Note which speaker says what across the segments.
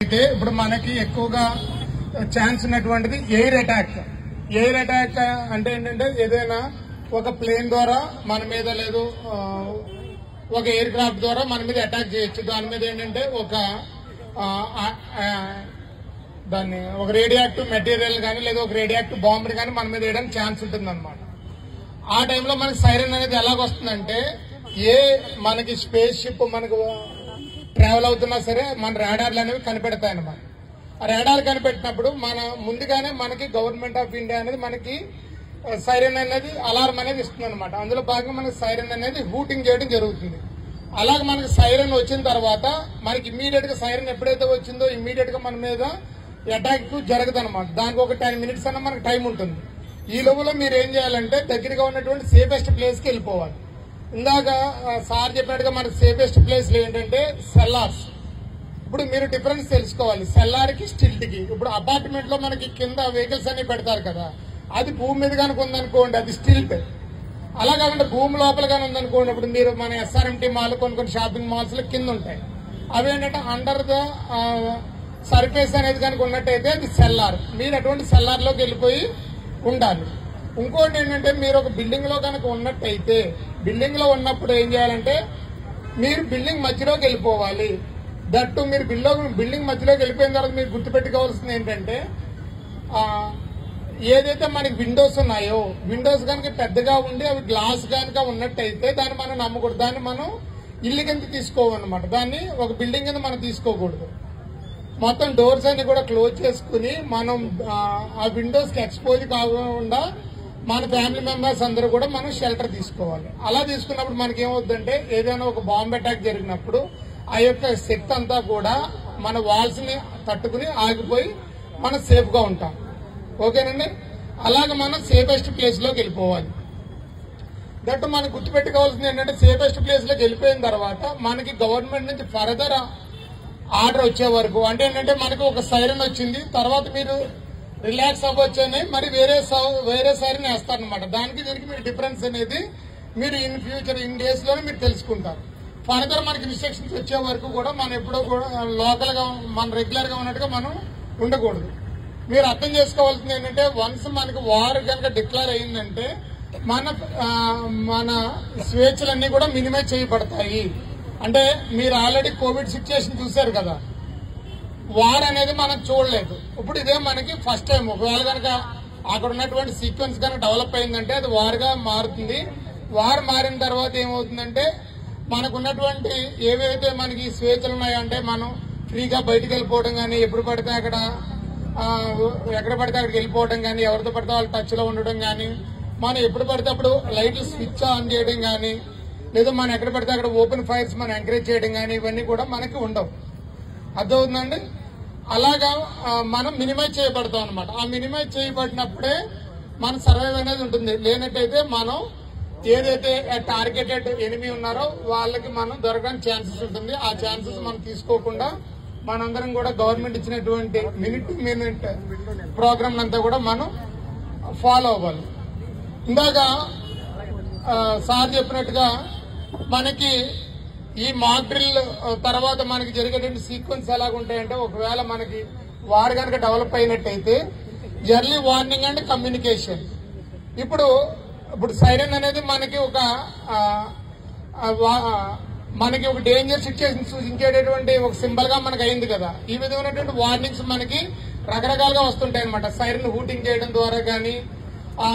Speaker 1: అయితే ఇప్పుడు మనకి ఎక్కువగా ఛాన్స్ ఉన్నటువంటిది ఎయిర్ అటాక్. ఎయిర్ అటాక్ అంటే ఏంటంటే ఏదైనా ఒక ప్లేన్ ద్వారా మన మీద లేదు ఒక ఎయిర్ క్రాఫ్ట్ ద్వారా మన మీద అటాక్ చేయొచ్చు. దాని మీద ఏంటంటే దాన్ని ఒక రేడియో యాక్టివ్ మెటీరియల్ కానీ లేదా ఒక రేడియో యాక్టివ్ బాంబుని కానీ మన మీద వేయడానికి ఛాన్స్ ఉంటుంది అనమాట. ఆ టైంలో మనకి సైరన్ అనేది ఎలాగొస్తుందంటే మనకి స్పేస్ షిప్ మనకు ట్రావెల్ అవుతున్నా సరే మన రాడార్లు అనేవి కనిపెడతాయి అన్నమాట. ఆ రాడార్ కనిపెట్టినప్పుడు మన ముందుగానే మనకి గవర్నమెంట్ ఆఫ్ ఇండియా అనేది మనకి సైరన్ అనేది అలారం అనేది ఇస్తుంది అనమాట. అందులో భాగంగా మనకి సైరన్ అనేది హూటింగ్ చేయడం జరుగుతుంది. అలాగే మనకి సైరన్ వచ్చిన తర్వాత మనకి ఇమ్మీడియట్ గా సైరన్ ఎప్పుడైతే వచ్చిందో ఇమ్మీడియట్ గా మన మీద అటాక్ జరగదు అనమాట. దానికి ఒక 10 minutes అన్న మనకు టైం ఉంటుంది. ఈ లోపల మీరు ఏం చేయాలంటే దగ్గరగా ఉన్నటువంటి సేఫెస్ట్ ప్లేస్ కి వెళ్ళిపోవాలి. ఇందాక సార్ చెప్పినట్టుగా మనకి సేఫెస్ట్ ప్లేస్లు ఏంటంటే సెల్లార్స్. ఇప్పుడు మీరు డిఫరెన్స్ తెలుసుకోవాలి సెల్లార్ కి స్టిల్ట్ కి. ఇప్పుడు అపార్ట్మెంట్ లో మనకి కింద వెహికల్స్ అన్ని పెడతారు కదా, అది భూమి మీద కనుక ఉందనుకోండి అది స్టిల్ట్. అలా కాకుండా భూమి లోపల కానీ ఉందనుకోండి, ఇప్పుడు మీరు మన ఎస్ఆర్ఎంటీ మాల్ కొన్ని షాపింగ్ మాల్స్ లో కింద ఉంటాయి, అవి ఏంటంటే అండర్ ద సర్ఫేస్ అనేది కనుక ఉన్నట్టయితే అది సెల్లార్. మీరు అటువంటి సెల్లార్ లోకి వెళ్ళిపోయి ఉండాలి. ఇంకోటి ఏంటంటే మీరు ఒక బిల్డింగ్ లో కనుక ఉన్నట్టయితే బిల్డింగ్ లో ఉన్నప్పుడు ఏం చేయాలంటే మీరు బిల్డింగ్ మధ్యలోకి వెళ్ళిపోవాలి. దట్టు మీరు బిల్డింగ్ మధ్యలోకి వెళ్ళిపోయిన తర్వాత మీరు గుర్తుపెట్టుకోవాల్సింది ఏంటంటే ఏదైతే మనకి విండోస్ ఉన్నాయో విండోస్ కనుక పెద్దగా ఉండి అవి గ్లాస్ కనుక ఉన్నట్టయితే దాన్ని మనం నమ్మకూడదు. దాన్ని మనం ఇల్లు కింద తీసుకోవాలన్నమాట. దాన్ని ఒక బిల్డింగ్ కింద మనం తీసుకోకూడదు. మొత్తం డోర్స్ అన్ని కూడా క్లోజ్ చేసుకుని మనం ఆ విండోస్ కి ఎక్స్పోజ్ కాకుండా మన ఫ్యామిలీ మెంబర్స్ అందరూ కూడా మనం షెల్టర్ తీసుకోవాలి. అలా తీసుకున్నప్పుడు మనకి ఏమవుతుందంటే ఏదైనా ఒక బాంబ్ అటాక్ జరిగినప్పుడు ఆ యొక్క శక్తి అంతా కూడా మన వాల్స్ ని తట్టుకుని ఆగిపోయి మనం సేఫ్ గా ఉంటాం. ఓకేనండి. అలాగే మనం సేఫెస్ట్ ప్లేస్ లోకి వెళ్ళిపోవాలి. దట్ మనం గుర్తుపెట్టుకోవాల్సింది ఏంటంటే సేఫెస్ట్ ప్లేస్ లోకి వెళ్ళిపోయిన తర్వాత మనకి గవర్నమెంట్ నుంచి ఫర్దర్ ఆర్డర్ వచ్చే వరకు అంటే ఏంటంటే మనకి ఒక సైరన్ వచ్చింది తర్వాత మీరు రిలాక్స్ అవ్వచ్చు అని మరి వేరే సైరన్ వేస్తారనమాట. దానికి దీనికి మీరు డిఫరెన్స్ అనేది మీరు ఇన్ ఫ్యూచర్ ఇన్ డేస్ లోనే మీరు తెలుసుకుంటారు. ఫర్దర్ మనకి ఇన్స్ట్రక్షన్స్ వచ్చే వరకు కూడా మనం ఎప్పుడో కూడా లోకల్ గా మన రెగ్యులర్ గా ఉన్నట్టుగా మనం ఉండకూడదు. మీరు అర్థం చేసుకోవాల్సింది ఏంటంటే వన్స్ మనకి వార్ కనుక డిక్లేర్ అయిందంటే మన స్వేచ్ఛలన్నీ కూడా మినిమైజ్ చేయబడతాయి. అంటే మీరు ఆల్రెడీ కోవిడ్ సిచ్యుయేషన్ చూశారు కదా, వార్ అనేది మనం చూడలేదు. ఇప్పుడు ఇదే మనకి ఫస్ట్ టైం. ఒకవేళ కనుక అక్కడ ఉన్నటువంటి సీక్వెన్స్ కనుక డెవలప్ అయిందంటే అది వార్ గా మారుతుంది. వార్ మారిన తర్వాత ఏమవుతుందంటే మనకున్నటువంటి ఏవైతే మనకి స్వేచ్ఛలు ఉన్నాయో అంటే మనం ఫ్రీగా బయటకు వెళ్ళిపోవడం కానీ ఎప్పుడు పడితే ఎక్కడ పడితే అక్కడికి వెళ్ళిపోవడం కానీ ఎవరితో పడితే వాళ్ళు టచ్ లో ఉండడం కానీ మనం ఎప్పుడు పడితే అప్పుడు లైట్లు స్విచ్ ఆన్ చేయడం కానీ లేదా మనం ఎక్కడ పడితే అక్కడ ఓపెన్ ఫైర్స్ మనం ఎంకరేజ్ చేయడం కానీ ఇవన్నీ కూడా మనకి ఉండవు. అర్థమవుతుందండి. అలాగా మనం మినిమైజ్ చేయబడతాం అనమాట. ఆ మినిమైజ్ చేయబడినప్పుడే మన సర్వైవ్ అనేది ఉంటుంది. లేనట్టయితే మనం ఏదైతే టార్గెటెడ్ ఎనిమీ ఉన్నారో వాళ్ళకి మనం దొరకడానికి ఛాన్సెస్ ఉంటుంది. ఆ ఛాన్సెస్ మనం తీసుకోకుండా మనందరం కూడా గవర్నమెంట్ ఇచ్చినటువంటి మినిట్ టు మినిట్ ప్రోగ్రామ్ అంతా కూడా మనం ఫాలో అవ్వాలి. ఇందాక సార్ చెప్పినట్టుగా మనకి ఈ మాక్ డ్రిల్ తర్వాత మనకి జరిగేటువంటి సీక్వెన్స్ ఎలాగుంటాయంటే ఒకవేళ మనకి వార్ కనుక డెవలప్ అయినట్టయితే ఎర్లీ వార్నింగ్ అండ్ కమ్యూనికేషన్. ఇప్పుడు సైరన్ అనేది మనకి ఒక డేంజర్ సిచ్యువేషన్ సూచించేటటువంటి ఒక సింబల్ గా మనకి అయింది కదా. ఈ విధమైనటువంటి వార్నింగ్స్ మనకి రకరకాలుగా వస్తుంటాయి అనమాట. సైరన్ హూటింగ్ చేయడం ద్వారా కానీ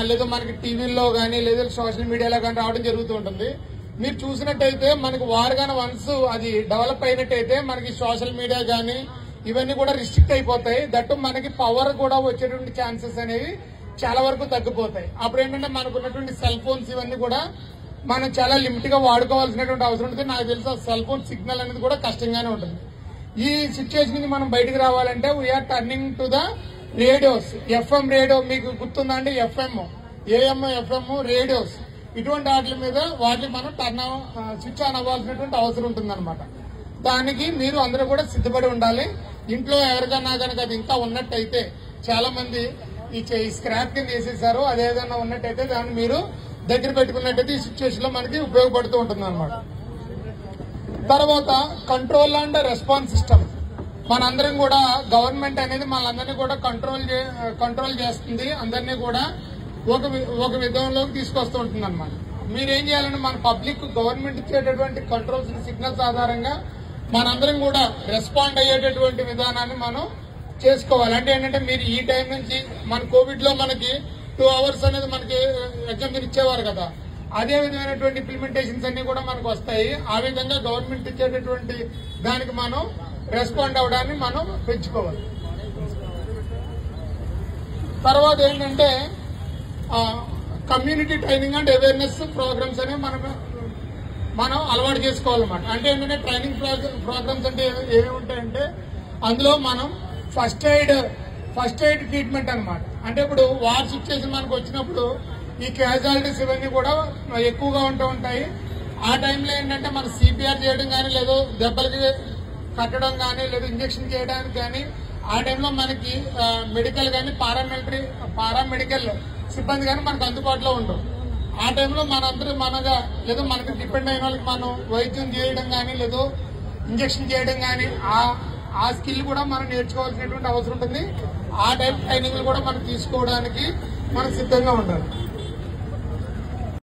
Speaker 1: లేదా మనకి టీవీల్లో కానీ లేదా సోషల్ మీడియాలో కానీ రావడం జరుగుతూ ఉంటుంది. మీరు చూసినట్టయితే మనకి వార్ గానీ వన్స్ అది డెవలప్ అయినట్టయితే మనకి సోషల్ మీడియా కానీ ఇవన్నీ కూడా రిస్ట్రిక్ట్ అయిపోతాయి. దట్టు మనకి పవర్ కూడా వచ్చేటువంటి ఛాన్సెస్ అనేవి చాలా వరకు తగ్గిపోతాయి. అప్పుడు ఏంటంటే మనకు ఉన్నటువంటి సెల్ ఫోన్స్ ఇవన్నీ కూడా మనం చాలా లిమిట్ గా వాడుకోవాల్సినటువంటి అవసరం ఉంటుంది. నాకు తెలుసు సెల్ ఫోన్ సిగ్నల్ అనేది కూడా కష్టంగానే ఉంటుంది. ఈ సిచ్యువేషన్ నుంచి మనం బయటకు రావాలంటే we're turning to the radios. FM radio మీకు గుర్తుందా అండి? ఎఫ్ఎం, ఏఎం, ఎఫ్ఎం రేడియోస్ ఇటువంటి వాటి మనం స్విచ్ ఆన్ అవ్వాల్సినటువంటి అవసరం ఉంటుందన్నమాట. దానికి మీరు అందరూ కూడా సిద్ధపడి ఉండాలి. ఇంట్లో ఎవరికైనా కనుక అది ఇంకా ఉన్నట్టయితే చాలా మంది ఈ స్క్రాప్ కింద వేసేసారు, అదేదైనా ఉన్నట్టయితే దాన్ని మీరు దగ్గర పెట్టుకున్నట్టయితే ఈ సిచ్యువేషన్ లో మనకి ఉపయోగపడుతూ ఉంటుంది అనమాట. తర్వాత కంట్రోల్ అండ్ రెస్పాన్స్ సిస్టమ్. మనందరం కూడా గవర్నమెంట్ అనేది మనందరినీ కూడా కంట్రోల్ చేస్తుంది, అందరినీ కూడా ఒక విధంలోకి తీసుకొస్తూ ఉంటుంది అనమాట. మీరేం చేయాలంటే మన పబ్లిక్ గవర్నమెంట్ ఇచ్చేటటువంటి కంట్రోల్స్ సిగ్నల్స్ ఆధారంగా మనందరం కూడా రెస్పాండ్ అయ్యేటటువంటి విధానాన్ని మనం చేసుకోవాలి. అంటే ఏంటంటే మీరు ఈ టైం నుంచి మన కోవిడ్ లో మనకి 2 hours అనేది మనకి ఎగ్జామ్ ఇచ్చేవారు కదా, అదే విధమైనటువంటి ఇంప్లిమెంటేషన్స్ అన్ని కూడా మనకు వస్తాయి. ఆ విధంగా గవర్నమెంట్ ఇచ్చేటటువంటి దానికి మనం రెస్పాండ్ అవడాన్ని మనం పెంచుకోవాలి. తర్వాత ఏంటంటే community training and awareness programs అనేవి మనం అలవాటు చేసుకోవాలన్నమాట. అంటే ఏంటంటే ట్రైనింగ్ ప్రోగ్రామ్స్ అంటే ఏమేమి ఉంటాయంటే అందులో మనం ఫస్ట్ ఎయిడ్ ట్రీట్మెంట్ అనమాట. అంటే ఇప్పుడు వార్ సిచ్యుయేషన్ మనకు వచ్చినప్పుడు ఈ క్యాజువాలిటీస్ ఇవన్నీ కూడా ఎక్కువగా ఉంటూ ఉంటాయి. ఆ టైంలో ఏంటంటే మనం సిపిఆర్ చేయడం కానీ, లేదా దెబ్బలకి కట్టడం కానీ, లేదా ఇంజక్షన్ చేయడానికి కానీ, ఆ టైంలో మనకి మెడికల్ కానీ పారామెడికల్ సిబ్బంది కానీ మనకు అందుబాటులో ఉండవు. ఆ టైంలో మనందరూ లేదా మనకి డిపెండ్ అయిన వాళ్ళకి మనం వైద్యం చేయడం కానీ, లేదా ఇంజక్షన్ చేయడం కానీ, ఆ స్కిల్ కూడా మనం నేర్చుకోవాల్సినటువంటి అవసరం ఉంటుంది. ఆ టైప్ ట్రైనింగ్ కూడా మనం తీసుకోవడానికి మనం సిద్ధంగా ఉండాలి.